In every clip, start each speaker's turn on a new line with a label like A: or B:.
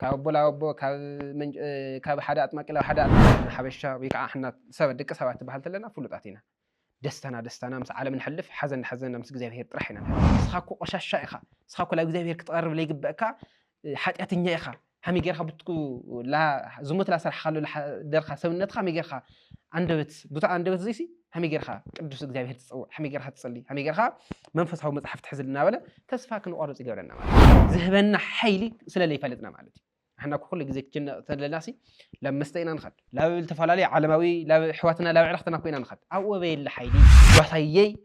A: ካብ ቦላ ቦ ካብ ሓደ ኣጥማቂላ ሓደ ሓበሻ ወይ ከዓ ሕና ሰብ ደቂ ሰባት ትበሃል ተለና ፍሉጣት ኢና ደስታና ምስ ዓለም ንሕልፍ ሓዘንና ምስ እግዚኣብሔር ጥራሕ ኢና ንስኻኮ ቆሻሻ ኢኻ ንስኻኮ ናብ እግዚኣብሔር ክትቐርብ ለይግበአካ ሓጢአተኛ ኢኻ ሃመይ ጌርካ ብትኩ ዝሙት ላሰርሓሉ ደርካ ሰብነትካ ሃመይ ጌርካ አንደበት ቡታ አንደበት ዘይሲ ሃመይ ጌርካ ቅዱስ እግዚኣብሔር ትፅውዕ ሃመይ ጌርካ ትጸልይ ሃመይ ጌርካ መንፈሳዊ መጽሓፍ ትሕዝልና በለ ተስፋ ክንቆርጽ ይገብረና ማለት ዝህበና ሓይሊ ስለለይፈልጥና ማለት እዩ احنا كل جزء كنا تلناسي لما استينا نخد لا التفالالي علماوي لا حواتنا لا علاقتنا كوينا نخد او بين الحيدي وحيي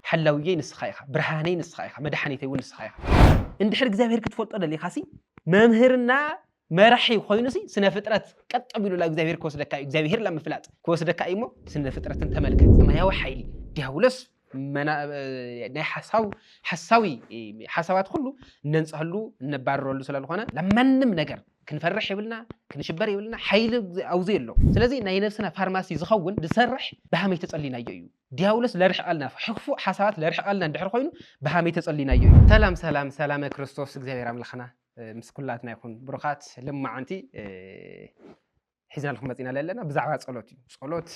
A: حلويي نسخايخه برهاني نسخايخه مدحنيتي ونسخايخه عند حرق زابير كتفولط دلي خاسي ممهرنا مرحي خوينسي سنه فطرت قط بيلو لا زابير كوسدكا زابير لما فلاط كوسدكا ايمو سنه فطرت تملكت ما يا حيلي دياولس منا يعني حساوي حسابات كله ننصحلو نباررلو سلالخونه لمنم ነገር ክንፈርሕ ይብልና ክንሽበር ይብልና ሓይል ኣውዚ ኣሎ ስለዚ ናይ ነፍስና ፋርማሲ ዝኸውን ዝሰርሕ ብሃመይ ተጸሊናዮ እዩ ዲያውሎስ ለርሕቃልና ሕፉ ሓሳባት ለርሕቃልና እንድሕር ኮይኑ ብሃመይ ተጸሊናዮ እዩ ሰላም ክርስቶስ እግዚአብሔር አምላኽና ምስ ኩላትና ይኹን ብሩኻት ልማዓንቲ ሒዝናልኩም መፂና ለለና ብዛዕባ ጸሎት እዩ ጸሎት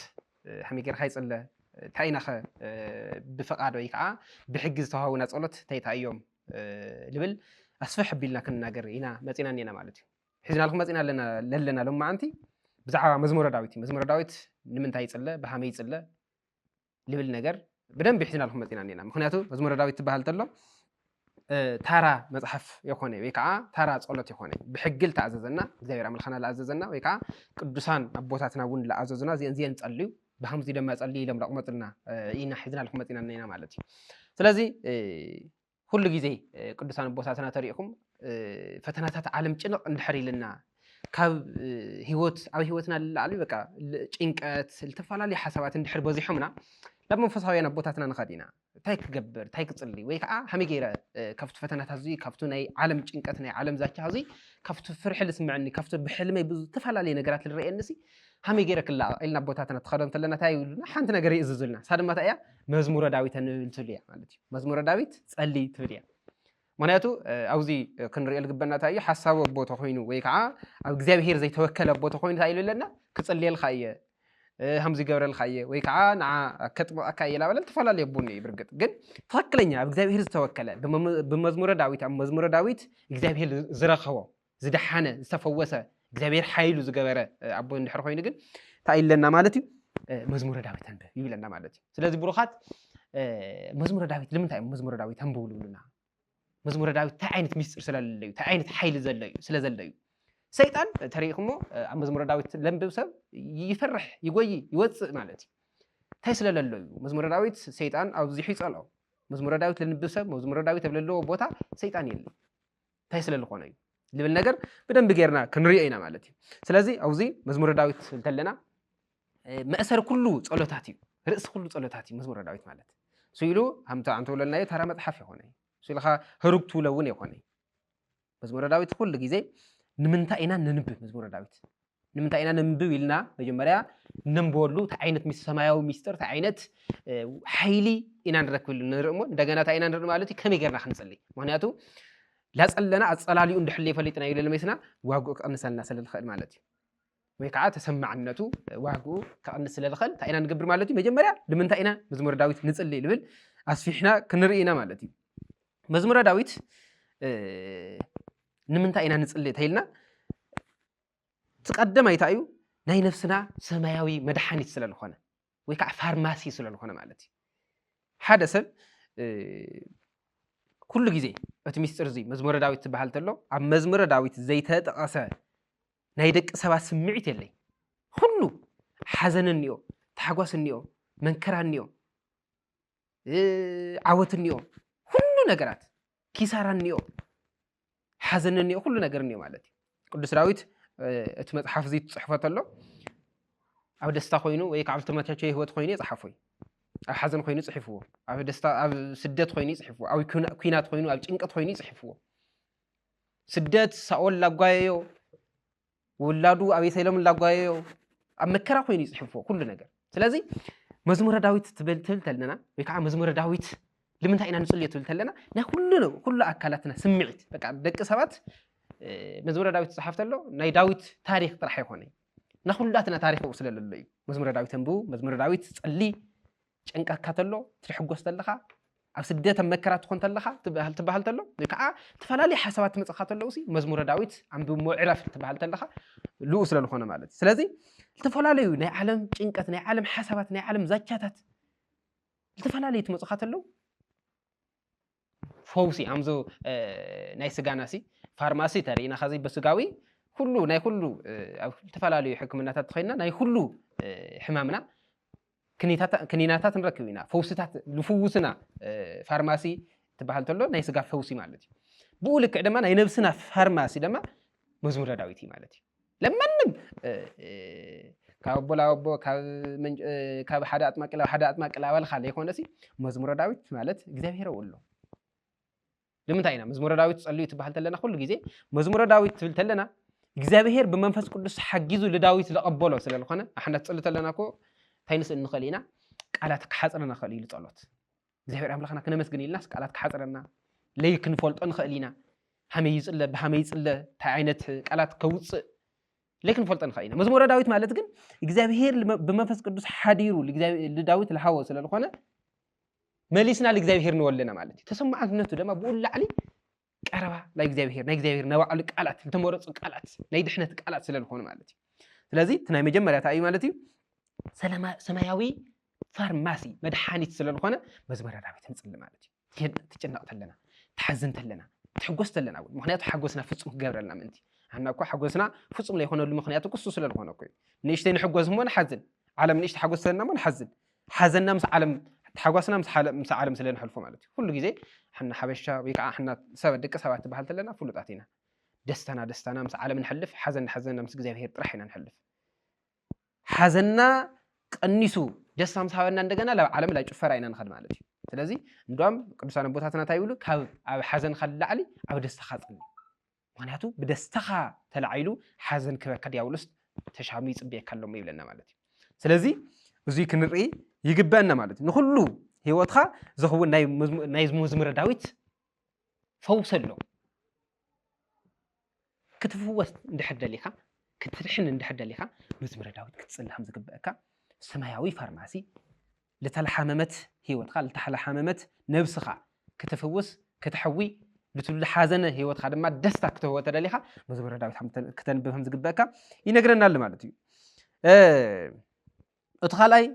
A: ሃመይ ጌርካ ይጽለ ታይናኸ ብፍቃድ ወይ ከዓ ብሕጊ ዝተዋሃቡና ጸሎት ታይታዮም ልብል ኣስፈሕ ቢልና ክንናገር ኢና መፂና ነና ማለት እዩ حزنا لكم مزينا لنا لما أنتي بزعوا مزمور داويت نمنتهي يصلى بهامي يصلى لبل نجر بدن بحزنا لكم مزينا نينا مخنياتو مزمور داويت تبهال تلو تارا مصحف يكوني ويكع تارا صلوت يكوني بحجل تعززنا እግዚአብሔር አምላኽና ለአዘዘና ወይከዓ ቅዱሳን አቦታትና ውን ለአዘዙና ዚን ጸልዩ በሃምዚ ደማ ጸልይ ለምራቅመጥና ኢና حزنا لكم مزينا ነና ማለት እዩ ስለዚህ ሁሉ ጊዜ ቅዱሳን አቦታትና ተሪኢኩም ፈተናታት ዓለም ጭንቅ እንድሕሪልና ካብ ህይወትና ለዓሊ በቃ ጭንቀት ልተፋላለዩ ሓሳባት እንድሕር በዚሖምና ናብ መንፈሳውያን አቦታትና ንኸዲና ታይ ክገብር ታይ ክጽልይ ወይ ከዓ ሃመይ ጌረ ካብቲ ፈተናታት እዚ ካብቲ ናይ ዓለም ጭንቀት ናይ ዓለም ዛቻ እዚ ካብቲ ፍርሒ ልስምዐኒ ካብቲ ብሕልመይ ብዙተፋላለዩ ነገራት ልርአየንሲ ሃመይ ጌረ ክላ ኢልና አቦታትና ተኸደም ተለና ታይ ይብሉና ሓንቲ ነገር ይእዝዙልና ሳድማታ እያ መዝሙረ ዳዊት እንብልትልያ ማለት እዩ መዝሙረ ዳዊት ጸልይ ትብልያ ምክንያቱ አውዚ ክንሪኤል ግበና ታዩ ሓሳብ ኣቦቶ ኮይኑ ወይ ከዓ ኣብ እግዚአብሔር ዘይተወከለ ኣቦቶ ኮይኑ ታይሉለና ክጽልየልካ እየ ሃምዚ ገብረልካ እየ ወይ ከዓ ንዓ ከጥምቀካ እየ ላበለ ተፈላለዩ ኣቦኒ ይብርግጥ ግን ትክክለኛ ኣብ እግዚአብሔር ዝተወከለ ብመዝሙረ ዳዊት ኣብ መዝሙረ ዳዊት እግዚአብሔር ዝረኸቦ ዝደሓነ ዝተፈወሰ እግዚአብሔር ሓይሉ ዝገበረ ኣቦ እንድሕር ኮይኑ ግን ታይለና ማለት እዩ መዝሙረ ዳዊት አንብብ ይብለና ማለት እዩ ስለዚ ብሩኻት መዝሙረ ዳዊት ለምንታይ መዝሙረ ዳዊት አንብብሉና መዝሙረ ዳዊት ታይ ዓይነት ሚስጥር ስለለዩ ታይ ዓይነት ሓይሊ ስለዘለዩ ሰይጣን ተሪኢኹሞ ኣብ መዝሙረ ዳዊት ለምብብ ሰብ ይፈርሕ ይጎይ ይወፅእ ማለት እዩ ታይ ስለለዩ መዝሙረ ዳዊት ሰይጣን ኣብዚሑ ይጸልኦ መዝሙረ ዳዊት ለንብብ ሰብ መዝሙረ ዳዊት ኣብለለዎ ቦታ ሰይጣን የለ ታይ ስለልኾነ እዩ ልብል ነገር በደንብ ጌርና ክንሪኦ ኢና ማለት እዩ ስለዚ ኣብዚ መዝሙረ ዳዊት እንተለና መእሰር ኩሉ ጸሎታት እዩ ርእሲ ኩሉ ጸሎታት እዩ መዝሙረ ዳዊት ማለት ስኢሉ ሃምታ አንተውለናዮ ተራ መጽሓፍ ይኾነ ስኢልኻ ህሩግ ትውለውን ይኾነ መዝሙረ ዳዊት ኩሉ ጊዜ ንምንታይ ኢና ንንብብ መዝሙረ ዳዊት ንምንታይ ኢና ንንብብ ኢልና መጀመርያ ነንብበሉ ታይ ዓይነት ሰማያዊ ሚስጥር ታይ ዓይነት ሓይሊ ኢና ንረክብሉ ንርእሞ እንደገና ታይ ኢና ንርኢ ማለት እዩ ከመይ ጌርና ክንጸልይ ምክንያቱ ላጸለና ኣጸላሊኡ እንድሕልየ ፈሊጥና እዩ ለለመይስና ዋግኡ ክቐንሰልና ስለልኽእል ማለት እዩ ወይ ከዓ ተሰማዕነቱ ዋግኡ ክቐንስ ስለልኽእል ታይ ኢና ንገብር ማለት እዩ መጀመርያ ንምንታይ ኢና መዝሙረ ዳዊት ንጽልይ ልብል ኣስፊሕና ክንርኢና ማለት እዩ መዝሙረ ዳዊት ንምንታይ ኢና ንጽልይ ተይልና ተቀደማይ ታዩ ናይ ነፍስና ሰማያዊ መድሓኒት ስለልኾነ ወይ ከዓ ፋርማሲ ስለልኾነ ማለት እዩ ሓደ ሰብ ኩሉ ጊዜ እቲ ሚስጥር እዚ መዝሙረ ዳዊት ትበሃል ተሎ ኣብ መዝሙረ ዳዊት ዘይተጠቐሰ ናይ ደቂ ሰባት ስምዒት የለይ ኩሉ ሓዘን እንዮ ታሕጓስ እንዮ መንከራ እንዮ ዓወት እንዮ ኩሉ ነገራት ኪሳራ እንዮ ሓዘን እንዮ ኩሉ ነገር እንዮ ማለት እዩ ቅዱስ ዳዊት እቲ መጽሓፍ እዚ ጽሕፈ ተሎ ኣብ ደስታ ኮይኑ ወይ ከዓ ኣብ ተመቻቸ ህይወት ኮይኑ ይጽሓፎ ኣብ ሓዘን ኮይኑ ጽሒፍዎ ኣብ ደስታ ኣብ ስደት ኮይኑ ጽሒፍዎ ኣብ ኩናት ኮይኑ ኣብ ጭንቀት ኮይኑ ጽሒፍዎ ስደት ሳኦል ላጓየዮ ወላዱ አቤሴሎም ላጓየዮ ኣብ መከራ ኮይኑ ጽሒፍዎ ኩሉ ነገር ስለዚ መዝሙረ ዳዊት ትብል ተለና ወይ ከዓ መዝሙረ ዳዊት لمنتها إنا نصلي تقول تلنا نقول له كل أكلاتنا سمعت بقى دك سبات መዝሙረ ዳዊት ጽሓፍተሎ ናይ ዳዊት ታሪክ ጥራሕ ይኾነ ንኹላትና ታሪክ ውስለለሎ እዩ መዝሙረ ዳዊት እንብቡ መዝሙረ ዳዊት ጸሊ ጭንቀካ ተሎ ትሕጎስ ተለኻ ኣብ ስደት መከራ ትኾን ተለኻ ትበሃል ተሎ ወይ ከዓ ተፈላለዩ ሓሳባት ትመጽኻ ተለውሲ መዝሙረ ዳዊት ኣንብብ ምዕራፍ ትበሃል ተለኻ ልኡ ስለዝኾነ ማለት ስለዚ ዝተፈላለዩ ናይ ዓለም ጭንቀት ናይ ዓለም ሓሳባት ናይ ዓለም ዛቻታት ዝተፈላለዩ ትመጽኻ ተለው ፈውሲ ኣምዞ ናይ ስጋናሲ ፋርማሲ ተሪና ኸዚ በስጋዊ ኩሉ ናይ ኩሉ ኣብ ዝተፈላለዩ ሕክምናታት ተኸይና ናይ ኩሉ ሕማምና كنيناتات نركبينا فوسيتات لفوسنا فارماسي تبهال تلو ناي سغا فوسي مالتي بقولك دما ناي نفسنا فارماسي دما مزمور داويتي مالتي لمنم كابولا بو كاب حدا اطماقلا والخا ليكونسي مزمور داويت مالت እግዚአብሔር ወሎ ለምንታይና መዝሙረ ዳዊት ጸልዩ ትበሃል ተለና ሁሉ ጊዜ መዝሙረ ዳዊት ትብል ተለና እግዚአብሔር በመንፈስ ቅዱስ ሐጊዙ ለዳዊት ለቀበሎ ስለልኾነ አሕና ጸልዩ ተለናኮ ታይንስ እንኸሊና ቃላት ከሐጽረና ኸሊሉ ጸሎት እግዚአብሔር አምላኽና ከነመስግን ይልናስ ቃላት ከሐጽረና ለይክን ፈልጦ እንኸሊና ሐመይ ይጽለ በሐመይ ይጽለ ታይ አይነት ቃላት ከውጽ ለይክን ፈልጦ እንኸሊና መዝሙረ ዳዊት ማለት ግን እግዚአብሔር በመንፈስ ቅዱስ ሐዲሩ ለዳዊት ለሐወ ስለልኾነ መሊስና ለእግዚአብሔር ንወለና ማለት ተሰማዕነቱ ደማ በኡላዕሊ ቀረባ ላይ እግዚአብሔር ነባዕሉ ቃላት ተመረጹ ቃላት ናይ ድሕነት ቃላት ስለልኾነ ማለት ስለዚህ ትናይ መጀመሪያ ታይ ማለት እዩ ሰማያዊ ፋርማሲ መድኃኒት ስለልኾነ መዝሙረ ዳዊት ንጽሊ ማለት እዩ ትጭነቕ ተለና ተሐዝን ተለና ትሕጎስ ተለና ምክንያቱ ሓጎስና ፍጹም ክገብረልና ምንቲ አና እኮ ሓጎስና ፍጹም ላይ ሆነሉ ምክንያቱ ክሱ ስለልኾነ እኮ ንእሽተይ ንሕጎስ ሞ ንሓዝን ዓለም ንእሽተ ሓጎስ ተለና ሞ ንሓዝን ሓዘንና ምስ ዓለም ተሓጓስና ምስ ዓለም ስለንሕልፎ ማለት እዩ ኩሉ ግዜ ሓና ሓበሻ ወይ ከዓ ሓና ደቂ ሰባት ትበሃል ተለና ፍሉጣት ኢና ደስታና ምስ ዓለም ንሕልፍ ሓዘንና ምስ እግዚአብሔር ጥራሕ ኢና ንሕልፍ ሓዘንና ቀኒሱ ደስታ ምስ ሃበና እንደገና ለዓለም ላይ ጭፈራ ኢና ንኸድ ማለት እዩ ስለዚህ እንደውም ቅዱሳን ቦታትና ታይብሉ ካብ ኣብ ሓዘን ኸላዕሊ ኣብ ደስታኻ ጸሊ ምክንያቱ ብደስታኻ ተላዒሉ ሓዘን ክበካ ዲያብሎስ ተሻሚ ይጽብየካ ኣሎሞ ይብለና ማለት እዩ ስለዚህ እዙይ ክንርኢ ይግበአና ማለት እዩ ንኹሉ ህይወትኻ ዝኸውን ናይ መዝሙረ ዳዊት ፈውስ ኣሎ ክትፍወስ እንድሕር ደሊኻ ክትድሕን እንድሕር ደሊኻ መዝሙረ ዳዊት ክትጽሊ ከም ዝግበአካ ሰማያዊ ፋርማሲ ለተለሓመመት ህይወትኻ ለተለሓመመት ነብስኻ ክትፍውስ ክትሕዊ ልትሉ ሓዘነ ህይወትኻ ድማ ደስታ ክትህቦ ተደሊኻ መዝሙረ ዳዊት ክተንብብ ከም ዝግበአካ ይነግረናል ማለት እዩ እቲ ኻልኣይ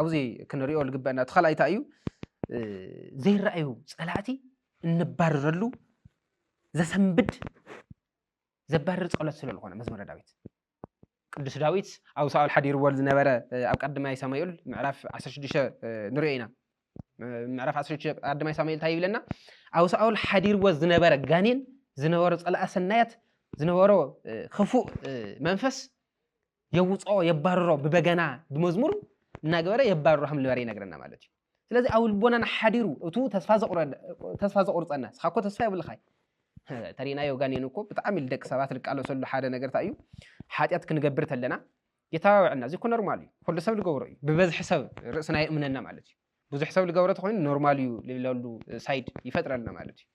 A: ኣብዚ ክንሪኦ ዝግበአና እቲ ኻልኣይ እንታይ እዩ ዘይረኣዩ ጸላእቲ እንባረረሉ ዘሰንብድ ዘባርር ጸሎት ስለልኾነ መዝሙረ ዳዊት ቅዱስ ዳዊት ኣብ ሳኦል ሓዲርዎ ዝነበረ ኣብ ቀዳማይ ሳሙኤል ምዕራፍ 16 ንሪኦ ኢና ምዕራፍ 16 ቀዳማይ ሳሙኤል እንታይ ይብለና ኣብ ሳኦል ሓዲርዎ ዝነበረ ጋኔን ዝነበሮ ጸላእ ሰናያት ዝነበሮ ክፉእ መንፈስ የውፅኦ የባርሮ ብበገና ብመዝሙር እናገበረ የባርሮ ከም ዝነበረ ይነግረና ማለት እዩ ስለዚ ኣብ ልቦናና ሓዲሩ እቱ ተስፋ ዘቁርፀና ስኻኮ ተስፋ የብልኻይ ተሪናዮ ጋኔን እኮ ብጣዕሚ ልደቂ ሰባት ልቃለሰሉ ሓደ ነገር እንታይ እዩ ሓጢአት ክንገብር ተለና የተባብዐና እዚ እኮ ኖርማል እዩ ኩሉ ሰብ ዝገብሮ እዩ ብበዝሒ ሰብ ርእስና ይእምነና ማለት እዩ ብዙሕ ሰብ ዝገብሮ ተኮይኑ ኖርማል እዩ ልብለሉ ሳይድ ይፈጥረልና ማለት እዩ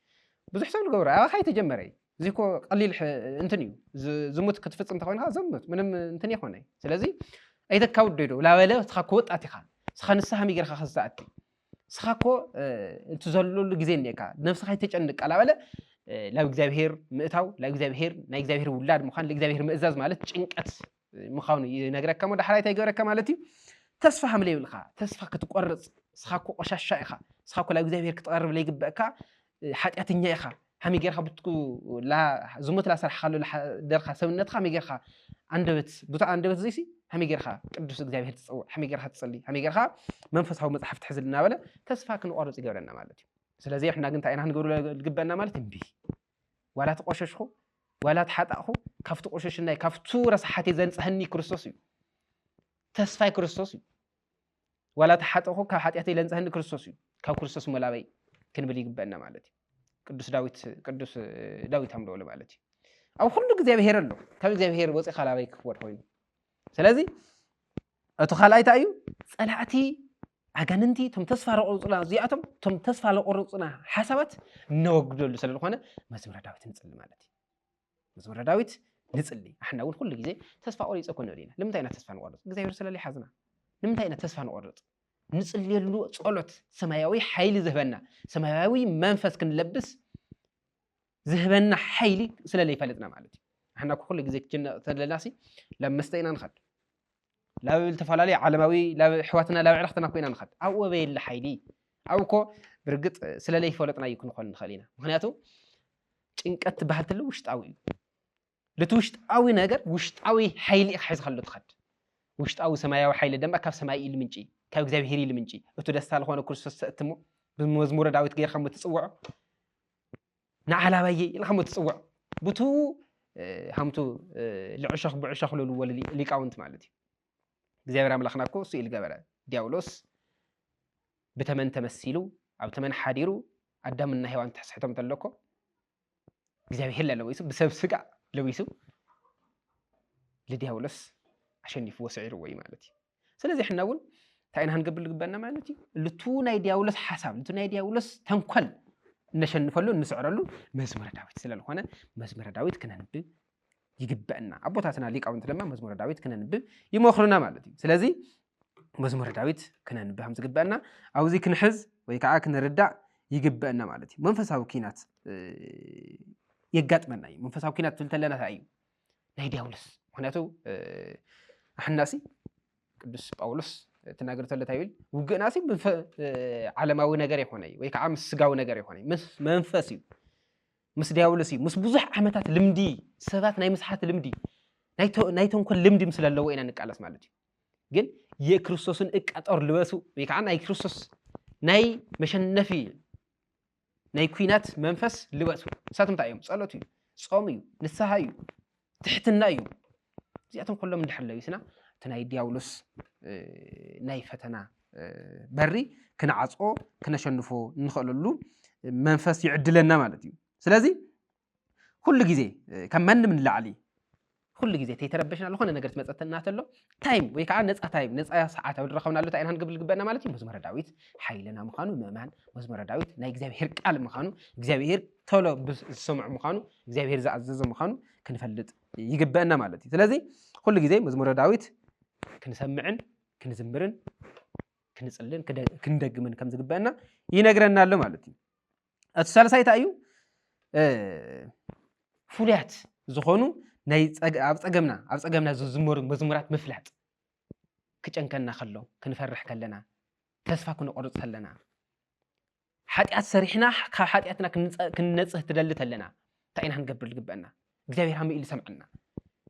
A: ብዙሕ ሰብ ዝገብሮ ኣብ ኻይ ተጀመረ እዩ እዚ እኮ ቀሊል እንትን እዩ ዝሙት ክትፍጽም ተኮይንካ ዘሙት ምንም እንትን ይኾነ ስለዚ ኣይተካውዶ ዶ ላበለ ስኻ ወጣት ኢኻ ስኻ ንስሓ ሚገርካ ከስኣቲ ስኻ እኮ እቲ ዘለሉ ግዜ እኒካ ነፍስኻ ይተጨንቅ ላበለ ላብ እግዚአብሔር ምእታው ላብ እግዚአብሔር ናይ እግዚአብሔር ውላድ ምዃን ለእግዚአብሔር ምእዛዝ ማለት ጭንቀት ምዃኑ ይነግረካ ሞ ዳሕራይ ይገበረካ ማለት እዩ ተስፋ ሓምለ ይብልካ ተስፋ ክትቆርጽ ስኻ እኮ ቆሻሻ ኢኻ ስኻ እኮ ላብ እግዚአብሔር ክትቀርብ ለይግበአካ ሓጢአተኛ ኢኻ ሓመይ ጌርካ ብትኩ ዝሙት ላሰርሓኻሉ ደርካ ሰብነትካ ሓመይ ጌርካ አንደበት ዘይሲ ሓመይ ጌርካ ቅዱስ እግዚአብሔር ትጽውዕ ሓመይ ጌርካ ትጸሊ ሓመይ ጌርካ መንፈሳዊ መጽሓፍ ትሕዝልና በለ ተስፋ ክንቆርጽ ይገብረና ማለት እዩ ስለዚህ احنا ግን ታይና ንገብሩ ልግበና ማለት እንቢ ዋላ ተቆሸሽኹ ዋላ ተሓጣኹ ካፍቱ ቆሸሽናይ ካፍቱ ረሳሓቴ ዘንጽህኒ ክርስቶስ እዩ ተስፋይ ክርስቶስ እዩ ዋላ ተሓጣኹ ካብ ሓጢአቴ ዘንጽህኒ ክርስቶስ እዩ ካብ ክርስቶስ መላበይ ክንብል ይግበና ማለት እዩ ቅዱስ ዳዊት አምደውለ ማለት እዩ ኣብ ሁሉ እግዚአብሔር ኣሎ ካብ እግዚአብሔር ወፂኻ ላበይ ክወድ ኮይኑ ስለዚህ እቲ ኻልኣይ እንታይ እዩ ጸላእቲ ኣጋንንቲ ቶም ተስፋ ለቆርፁና እዚኣቶም ቶም ተስፋ ለቆርፁና ሓሳባት ነወግደሉ ስለዝኾነ መዝሙረ ዳዊት ንጽሊ ማለት እዩ መዝሙረ ዳዊት ንጽሊ ኣሕና እውን ኩሉ ግዜ ተስፋ ቆሪፀ ኮነ ኢና ንምንታይ ኢና ተስፋ ንቆርፅ እግዚኣብሔር ስለለ ይሓዝና ንምንታይ ኢና ተስፋ ንቆርፅ ንጽልየሉ ጸሎት ሰማያዊ ሓይሊ ዝህበና ሰማያዊ መንፈስ ክንለብስ ዝህበና ሓይሊ ስለለ ይፈልጥና ማለት እዩ ኣሕና ኩሉ ግዜ ክጭነቕ ተለናሲ ላብ መስተኢና ንኸድ ላብ ዝተፈላለዩ ዓለማዊ ላብ ሕዋትና ላብ ዕለኽትና ኮይና ንኸድ ኣብኡ በየለ ሓይሊ ኣብኮ ብርግጥ ስለለ ይፈለጥና እዩ ክንኾን ንኽእል ኢና ምክንያቱ ጭንቀት ትበሃል ተሎ ውሽጣዊ እዩ ለቲ ውሽጣዊ ነገር ውሽጣዊ ሓይሊ ክሕዝ ከሎ ትኸድ ውሽጣዊ ሰማያዊ ሓይሊ ድማ ካብ ሰማይ ኢሉ ምንጪ ካብ እግዚኣብሔር ኢሉ ምንጪ እቲ ደስታ ዝኾነ ክርስቶስ ተእትሞ ብመዝሙረ ዳዊት ጌርካ ትጽውዖ ንዓላባየ ኢልካ ትጽውዖ ብቱ ሃምቱ ልዕሸኽ ብዕሸኽ ልልዎ ሊቃውንት ማለት እዩ እግዚአብሔር አምላክና እኮ እሱ ኢል ገበረ ዲያብሎስ ብተመን ተመሲሉ ኣብ ተመን ሓዲሩ ኣዳምና ሔዋን ተሕስሕቶም ተለኮ እግዚአብሔር ለለዊሱ ብሰብ ስጋ ለዊሱ ለዲያብሎስ አሸኒፉ ወስዒሩ ወይ ማለት እዩ ስለዚህ እሕና እውን ታይና ክንገብር ዝግበአና ማለት እዩ ልቱ ናይ ዲያብሎስ ሓሳብ ልቱ ናይ ዲያብሎስ ተንኮል ነሸንፈሉ ንስዕረሉ መዝሙረ ዳዊት ስለዝኾነ መዝሙረ ዳዊት ክነንብብ ይግበአና አቦታትና ሊቃውንት ድማ መዝሙረ ዳዊት ክነንብብ ይመክሩና ማለት እዩ ስለዚህ መዝሙረ ዳዊት ክነንብብ ከም ዝግበአና ኣብዚ ክንሕዝ ወይ ከዓ ክንርዳእ ይግበአና ማለት እዩ መንፈሳዊ ኪናት የጋጥመና እዩ መንፈሳዊ ኪናት ትብል ተለና እንታይ እዩ ናይ ዲያብሎስ ምክንያቱ ኣሕናሲ ቅዱስ ጳውሎስ ተናገር ተለ እንታይ ይብል ውግእናሲ ዓለማዊ ነገር ይኾነ ወይ ከዓ ምስ ስጋዊ ነገር ይኾነ ምስ መንፈስ እዩ ምስ ዲያብሎስ እዩ ምስ ብዙሕ ዓመታት ልምዲ ሰባት ናይ ምስሓት ልምዲ ናይ ተንኮል ልምዲ ምስ ዘለዎ ኢና ንቃለስ ማለት እዩ ግን የክርስቶስን እቃጦር ልበሱ ወይ ከዓ ናይ ክርስቶስ ናይ መሸነፊ ናይ ኩናት መንፈስ ልበሱ ንሳቶም እንታይ እዮም ጸሎት እዩ ጾም እዩ ንስሓ እዩ ትሕትና እዩ እዚኣቶም ኩሎም እንድሕለዩ ስና እቲ ናይ ዲያብሎስ ናይ ፈተና በሪ ክንዓጽኦ ክነሸንፎ ንኽእለሉ መንፈስ ይዕድለና ማለት እዩ ስለዚህ ኩሉ ግዜ ከም ማንም ንላዕሊ ኩሉ ግዜ ተይተረበሽና ዝኾነ ነገር ትመፀተና ተሎ ታይም ወይ ከዓ ነፃ ታይም ነፃ ሰዓት ኣብ ዝረኸብናሉ እንታይ ኢና ክንገብር ዝግበአና ማለት እዩ መዝሙረ ዳዊት ሓይልና ምዃኑ ምእማን መዝሙረ ዳዊት ናይ እግዚኣብሔር ቃል ምዃኑ እግዚኣብሔር ቶሎ ዝሰምዑ ምዃኑ እግዚኣብሔር ዝኣዘዘ ምዃኑ ክንፈልጥ ይግበአና ማለት እዩ ስለዚህ ኩሉ ግዜ መዝሙረ ዳዊት ክንሰምዕን ክንዝምርን ክንጽልን ክንደግምን ከም ዝግበአና ይነግረና ኣሎ ማለት እዩ እቲ ሳልሳይ እንታይ እዩ ፍሉያት ዝኾኑ ናይ ኣብ ፀገምና ዝዝመሩ መዝሙራት ምፍላጥ ክጨንከና ከሎ ክንፈርሕ ከለና ተስፋ ክንቆርፅ ከለና ሓጢኣት ሰሪሕና ካብ ሓጢኣትና ክንነፅህ ትደሊ ተለና እንታይ ኢና ክንገብር ዝግበአና እግዚኣብሔር ሃመይ ኢሉ ሰምዐና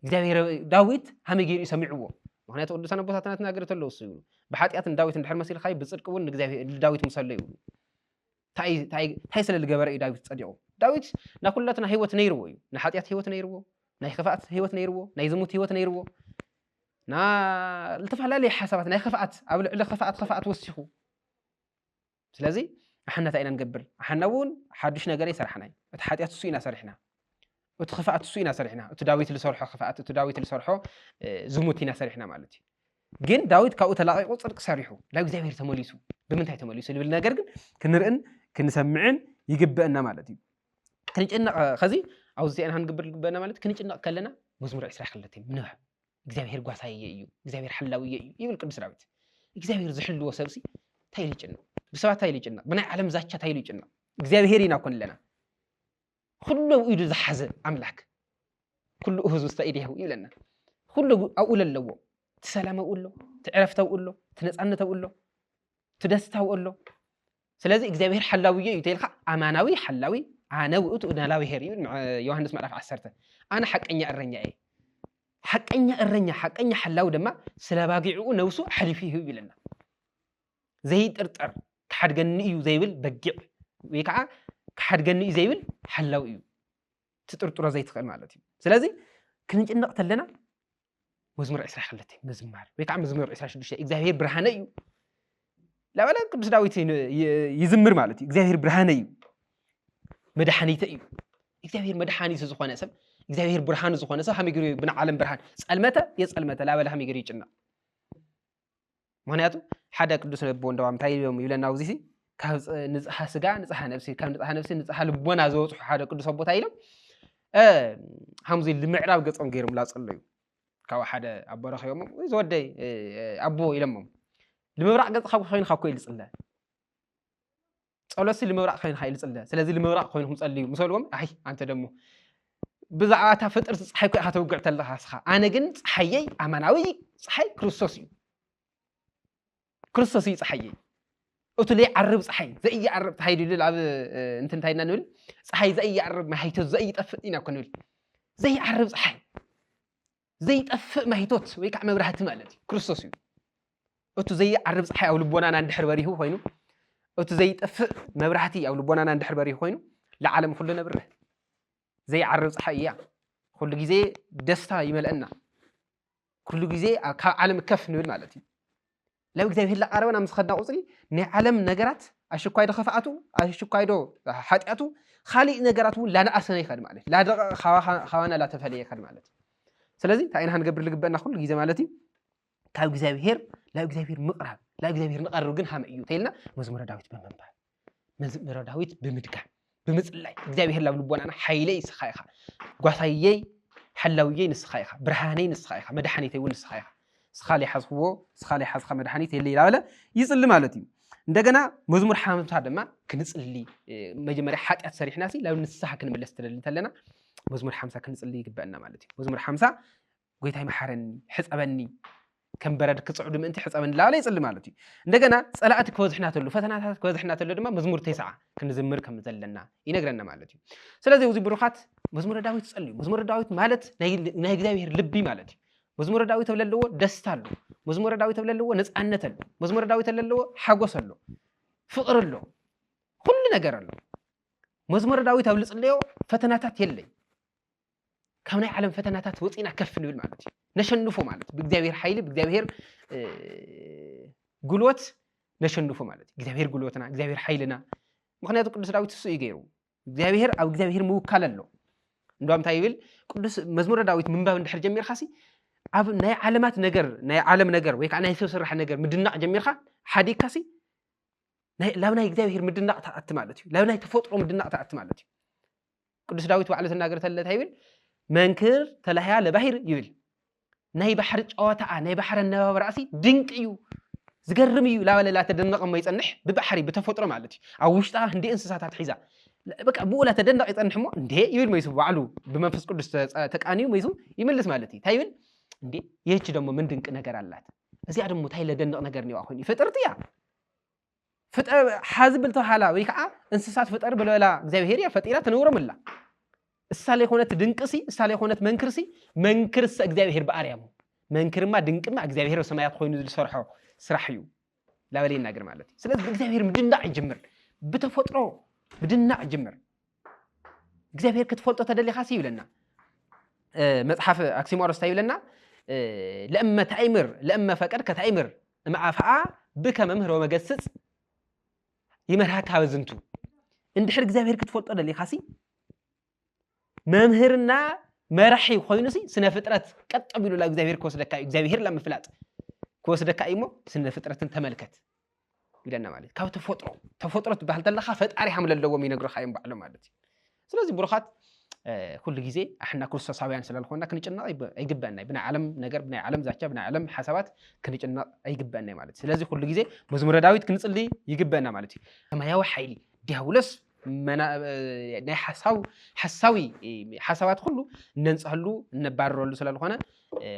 A: እግዚኣብሔር ዳዊት ሃመይ ገይሩ ሰሚዕዎ ምክንያቱ ቅዱሳን ኣቦታትና ተናገሩ ተለው እሱ ይብሉ ብሓጢኣትን ዳዊት እንድሕር መሲልካይ ብፅድቂ እውን ንዳዊት ምሰሎ ይብሉ እንታይ ስለ ዝገበረ እዩ ዳዊት ፀዲቑ ዳዊት ናኩላትና ህይወት ነይርዎ እዩ ናይ ሓጢኣት ህይወት ነይርዎ ናይ ክፍኣት ህይወት ነይርዎ ናይ ዝሙት ህይወት ነይርዎ ና ዝተፈላለዩ ሓሳባት ናይ ክፍኣት ኣብ ልዕሊ ክፍኣት ወሲኹ ስለዚ ኣሕና እንታይ ኢና ንገብር ኣሕና እውን ሓዱሽ ነገር ይሰርሐና እቲ ሓጢኣት እሱ ኢና ሰሪሕና እቲ ክፍኣት እሱ ኢና ሰሪሕና እቲ ዳዊት ዝሰርሖ ክፍኣት እቲ ዳዊት ዝሰርሖ ዝሙት ኢና ሰሪሕና ማለት እዩ ግን ዳዊት ካብኡ ተላቂቁ ፅድቂ ሰሪሑ ናብ እግዚኣብሔር ተመሊሱ ብምንታይ ተመሊሱ ዝብል ነገር ግን ክንርእን ክንሰምዕን ይግበአና ማለት እዩ ክንጭነቕ ከዚ ኣብዚ ኢና ክንገብር ዝግበአና ማለት ክንጭነቕ ከለና መዝሙር 22 ምንባብ እግዚአብሔር ጓሳየ እዩ እግዚአብሔር ሓላውየ እዩ ይብል ቅዱስ ዳዊት እግዚአብሔር ዝሕልዎ ሰብሲ እንታይ ይጭነቕ ብሰባት እንታይ ይጭነቕ ብናይ ዓለም ዛቻ እንታይ ይጭነቕ እግዚአብሔር ኢና ኮን ለና ኩሉ ኢዱ ዝሓዘ ኣምላክ ኩሉ ህዝቡ ዝተኢድያው ይብለና ኩሉ ኣብኡ ለለዎ ትሰላም ኣብኡ ኣሎ ትዕረፍቲ ኣብኡ ኣሎ ትነፃነት ኣብኡ ኣሎ ትደስታ ኣብኡ ኣሎ ስለዚ እግዚአብሔር ሓላውየ እዩ ተይልካ ኣማናዊ ሓላዊ ኣነ ውእቱ ናላዊሄር ይብል ዮሐንስ ምዕራፍ 10 ኣነ ሓቀኛ እረኛ እየ ሓቀኛ እረኛ ሓቀኛ ሓላዊ ድማ ስለባጊዑ ነብሱ ሓሊፉ ይህብ ይለና ዘይጥርጥር ክሓድገኒ እዩ ዘይብል በጊዕ ወይ ከዓ ክሓድገኒ እዩ ዘይብል ሓላዊ እዩ ትጥርጥሮ ዘይትኽእል ማለት እዩ ስለዚ ክንጭነቕ ተለና መዝሙር 22 ምዝማር ወይ ከዓ መዝሙር 26 እግዚአብሔር ብርሃነ እዩ ላበለ ቅዱስ ዳዊት ይዝምር ማለት እዩ እግዚአብሔር ብርሃነ እዩ መድሓኒት እዩ እግዚአብሔር መድሓኒት ዝኾነ ሰብ እግዚአብሔር ብርሃን ዝኾነ ሰብ ሃመይ ገይሩ ብና ዓለም ብርሃን ጸልመተ የጸልመተ ላበለ ሃመይ ገይሩ ይጭነቕ ምክንያቱ حدا قدوس لبو اندوام تايلهم يبلنا وزيسي كاب نصح سغا نصح نفسي كاب نصح نفسي نصح لبونا زوصح حدا قدوس ابو تايلهم حمزي لمعراب قصم غيرم لا صليو كاو حدا ابو رخيوم زودي ابو يلمم لمبراق قص خو خوين خاكو يلصلا ጸሎሲ لمبراق خوين خايل صلا ስለዚህ لمبراق خوينهم ጸልዩ مسلዎም አይ አንተ ደሞ ብዛዓታ ፍጥር ፀሐይ ኮይ አተውግዕ ተለኻ ስኻ ኣነ ግን ፀሐየይ ኣማናዊ ፀሐይ ክርስቶስ እዩ ክርስቶስ እዩ ፀሐየይ እቱ ለይ ዓርብ ፀሐይ ዘእያዓርብ ተሃይዱ ኣብ እንትን ታይና ንብል ፀሐይ ዘእያዓርብ ማይቶት ዘእይጠፍእ ኢና ኮንብል ዘእያዓርብ ፀሐይ ዘይጠፍእ ማይቶት ወይ ከዓ መብራህቲ ማለት እዩ ክርስቶስ እዩ እቱ ዘእያዓርብ ፀሐይ ኣብ ልቦናና እንድሕር በሪሁ ኮይኑ እቱ ዘይጠፍእ መብራህቲ ኣብ ልቦናና እንድሕር በሪሁ ኮይኑ ለዓለም ኩሉ ነብርህ ዘይዓርብ ፀሐይ እያ ኩሉ ግዜ ደስታ ይመልአና ኩሉ ግዜ ካብ ዓለም ከፍ ንብል ማለት እዩ ለው እግዚአብሔር ለቃረበና ምስ ኸድና ቁፅሪ ናይ ዓለም ነገራት ኣሽኳይ ዶ ኸፍኣቱ ኣሽኳይ ዶ ሓጢኣቱ ካሊእ ነገራት እውን ላነኣሰነ ይኸድ ማለት ላደቀ ኻዋና ላተፈለየ ይኸድ ማለት ስለዚ እንታይ ኢና ክንገብር ልግበአና ኩሉ ግዜ ማለት እዩ ካብ እግዚአብሔር ላብ እግዚአብሔር ምቕራብ ላብ እግዚአብሔር ንቐርብ ግን ሃመ እዩ ተይልና መዝሙረ ዳዊት ብምንባብ መዝሙረ ዳዊት ብምድጋም ብምጽላይ እግዚአብሔር ላብ ልቦናና ሓይለይ ንስኻ ኢኻ ጓሳየይ ሓላውየይ ንስኻ ኢኻ ብርሃነይ ንስኻ ኢኻ መድሓኒተይ እውን ንስኻ ኢኻ ስኻሊ ሓዝኽዎ ስኻሊ ሓዝኻ መድሓኒት የለይ ላበለ ይጽሊ ማለት እዩ እንደገና መዝሙር 50 ድማ ክንጽሊ መጀመርያ ሓጢኣት ሰሪሕና ሲ ላብ ንስሓ ክንምለስ ትደሊ ተለና መዝሙር 50 ክንጽሊ ይግበአና ማለት እዩ መዝሙር 50 ጎይታይ መሐረኒ ሕጸበኒ ከም በረድ ክጽዕዱ ምእንቲ ሕጸበኒ ላበለ ይጽሊ ማለት እዩ እንደገና ጸላእቲ ክበዝሕና ተሉ ፈተናታት ክበዝሕና ተሉ ድማ መዝሙር 9 ክንዝምር ከም ዘለና ይነግረና ማለት እዩ ስለዚ እዚ ብሩኻት መዝሙረ ዳዊት ጸልዩ መዝሙረ ዳዊት ማለት ናይ እግዚአብሔር ልቢ ማለት እዩ መዝሙረ ዳዊት ተብለለዎ ደስታ አሎ መዝሙረ ዳዊት ተብለለዎ ነፃነት አሎ መዝሙረ ዳዊት ተብለለዎ ሓጎስ አሎ ፍቅር አሎ ሁሉ ነገር አሎ መዝሙረ ዳዊት ኣብ ልጽልዮ ፈተናታት የለይ ካብ ናይ ዓለም ፈተናታት ወፂና ከፍ ንብል ማለት እዩ ነሸንፎ ማለት ብእግዚአብሔር ኃይል ብእግዚአብሔር ጉልበት ነሸንፎ ማለት እዩ እግዚአብሔር ጉልበትና እግዚአብሔር ኃይልና ምክንያቱ ቅዱስ ዳዊት እሱ ይገይሩ እግዚአብሔር ኣብ እግዚአብሔር ምውካል አሎ እንደውም እንታይ ይብል ቅዱስ መዝሙረ ዳዊት ምንባብ እንድሕር ጀሚርካሲ ኣብ ናይ ዓለማት ነገር ናይ ዓለም ነገር ወይ ከዓ ናይ ሰብ ስራሕ ነገር ምድናቅ ጀሚርካ ሓዲካሲ ላብ ናይ እግዚአብሔር ምድናቅ ተኣቲ ማለት እዩ ላብ ናይ ተፈጥሮ ምድናቅ ተኣቲ ማለት እዩ ቅዱስ ዳዊት ባዕሉ ተናገረ ተለታ ይብል መንክር ተላህያ ለባህር ይብል ናይ ባሕሪ ጨዋታ ናይ ባሕሪ ነባብራእሲ ድንቅ እዩ ዝገርም እዩ ላበለላ ተደነቀ ማይጸንሕ ብባሕሪ በተፈጥሮ ማለት እዩ ኣብ ውሽጣ እንደ እንስሳታት ሒዛ በቃ ብኡላ ተደነቀ ይጸንሕ ሞ እንደ ይብል መይሱ ባዕሉ በመንፈስ ቅዱስ ተቃኒዩ መይሱ ይመልስ ማለት እዩ ታይብል እንዴ ይህች ደግሞ ምን ድንቅ ነገር አላት እዚያ ደግሞ ታይ ለደንቅ ነገር ነው አሁን ፍጥርትያ ፍጥር ሓዝብል ተሃላ ወይ ከዓ እንስሳት ፍጥር ብለላ እግዚአብሔር ያ ፈጢራ ተነውረምላ እሳለ ሆነት ድንቅሲ እሳለ ሆነት መንክርሲ መንክርስ እግዚአብሔር በአርያሙ መንክርማ ድንቅማ እግዚአብሔር በሰማያት ኮይኑ ዝሰርሖ ስራሕ እዩ ላበለ ይናገር ማለት እዩ ስለዚህ እግዚአብሔር ምድናቅ ይጅምር በተፈጥሮ ምድናቅ ይጅምር እግዚአብሔር ክትፈልጦ ተደሊኻሲ ይብለና መጽሐፍ አክሲሞሮስ ታይብለና لأما تأمر لأما فكر كتأمر مع فعا بك ممهر ومجسس يمرهك هاوزنتو عند حرق زاهر كتفوت أنا اللي خاسي ممهرنا مرحي وخوينسي سنة فترة كتقبلوا لا زاهر كوس دكاي زاهر لما فلات كوس دكاي مو سنة فترة تملكت يلنا مالك كاو تفطرت بحال تلخا فتاري حمل اللو مين يقرا خايم بعلم مالتي ስለዚህ ብሩኻት كل جزء احنا ክርስቶሳውያን ስለልኾና ክንጭና አይግባና ብና ዓለም ነገር ብና ዓለም ዛቻ ብና ዓለም حسابات ክንጭና አይግባና ማለት ስለዚህ كل جزء መዝሙረ ዳዊት ክንጽሊ ይግባና ማለት እዩ ማያው ኃይሊ ዲያውለስ ናይ ሐሳዊ حسابات ሁሉ ነንጽህሉ ነባረሉ ስለልኾነ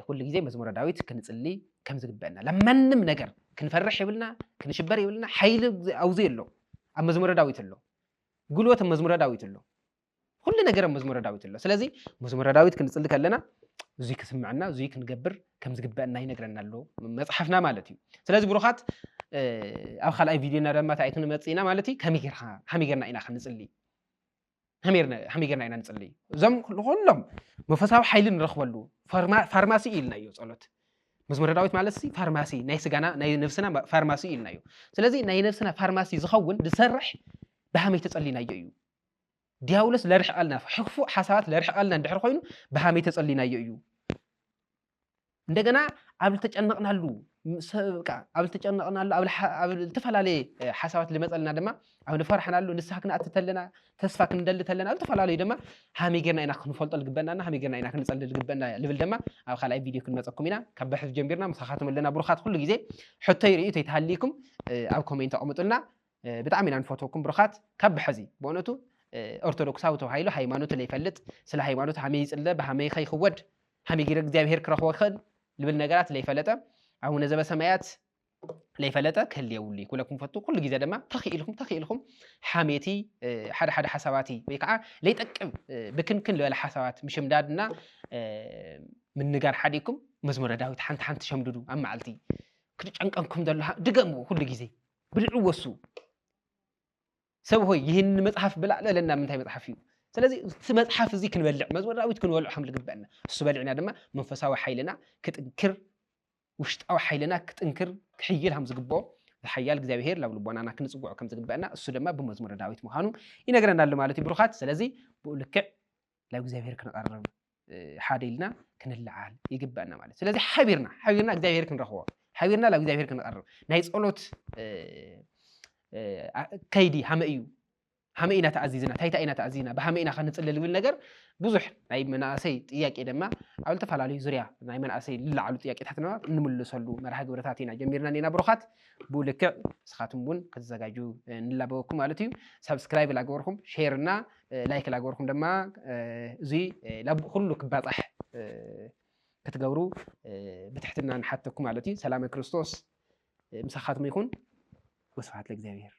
A: كل جزء መዝሙረ ዳዊት ክንጽሊ ከም ዝግባና ለማንም ነገር ክንፈርሕ ይብልና ክንሽበር ይብልና ኃይል አውዚ የሎ ኣብ መዝሙረ ዳዊት ኣሎ ጉልበት መዝሙረ ዳዊት ኣሎ كل ነገር መዝሙረ ዳዊት ኣሎ ስለዚህ መዝሙረ ዳዊት ክንጽልይ ከለና እዙይ ክስምዓና እዙይ ክንገብር ከም ዝግባአና ይነግረና ኣሎ መጽሐፍና ማለት እዩ ስለዚህ ብሩኻት ኣብ ካልኣይ ቪድዮና ድማ ታይቱን መጽኢና ማለት እዩ ከመይ ጌርና ኢና ክንጽልይ ከመይ ጌርና ኢና ንጽልይ እዞም ኩሎም መንፈሳዊ ኃይሊ ንረኽበሉ ፋርማሲ ኢልናዮ ጸሎት መዝሙረ ዳዊት ማለት ሲ ፋርማሲ ናይ ስጋና ናይ ነፍስና ፋርማሲ ኢልናዮ ስለዚህ ናይ ነፍስና ፋርማሲ ዝኸውን ዝሰርሕ ብሃመይ ተጸሊናዮ እዩ ዲያውለስ ለርሕቃልና ሕፉ حسابات ለርሕቃልና እንድሕር ኮይኑ በሃመይ ተጸሊናዮ እዩ እንደገና ኣብ ተጨነቅናሉ بقى قبل تجنقنا له قبل تفلالي حسابات اللي مثلنا دما قبل فرحنا له نسحكنا أتتلنا تسفك ندل تلنا قبل تفلالي دما هامي جرنا إنا نفلط الجبنا هامي جرنا إنا نسأل الجبنا ليفل دما أو خلأي فيديو كل ما تقومينا كبحث جنبيرنا مسخاتهم لنا بروخات كل جزء حتى يريد يتهليكم أو كومنت أو متقولنا بتعمل عن فوتوكم بروخات كبحزي بونتو أرثوذكساوي تهايلو هيمانوت اللي يفلت سلا هيمانوت هامي يسأل بهامي خي خود هامي جرك ديابير كرخو خل لبل نجارات اللي يفلته أو نزب سمايات اللي يفلته كل يولي كلكم فتو كل جزء دما تخي لكم حاميتي حد حساباتي ويقع ليتك بكن ولا حسابات مش مدادنا من نجار حديكم مزمور داوود حنت شمددو أما علتي كل عنكم دلها دقموا كل جزء بالعوسو سووا يهن متحف بلا لنا من تاي متحفيو سلازي متحف زي كنبلع مزمور داوود كنولع حمل قبلنا السبالعنا دما منفساوي حيلنا كتنكر وشتاو حيلنا كتنكر كحيلهم زقبو الحيال እግዚአብሔር لو لبونا انا كنصبعو كم زقبنا እሱ ደማ በመዝሙረ ዳዊት መሃኑ ይነግረናል ማለት ይብሩኻት ስለዚህ በልክዕ لو እግዚአብሔር ከነቀረብ ሓዲልና ክንልዓል ይግባና ማለት ስለዚህ ሓቢርና እግዚአብሔር ክንረኽቦ ሓቢርና لو እግዚአብሔር ክንቀርብ ናይ ጸሎት ከይዲ ሃመኢና ተዓዚዝና ታይታኢና ተዓዚዝና በሃመኢና ከንጽልል ብል ነገር ብዙሕ ናይ መናእሰይ ጥያቄ ደማ ኣብ ተፈላለዩ ዙርያ ናይ መናእሰይ ልላዓሉ ጥያቄታትና እንምልሰሉ መርሃ ግብረታት ኢና ጀሚርና ኔና ብሩኻት ብልክዕ ስኻትኩም ውን ከተዘጋጁ እንላበወኩም ማለት እዩ ሰብስክራይብ ላገበርኩም ሼር እና ላይክ ላገበርኩም ደማ እዚ ኩሉ ክባጻሕ ክትገብሩ ብትሕትና ንሓተኩም ማለት እዩ ሰላም ክርስቶስ ምሳኻትኩም ይኹን ወስብሐት ለእግዚአብሔር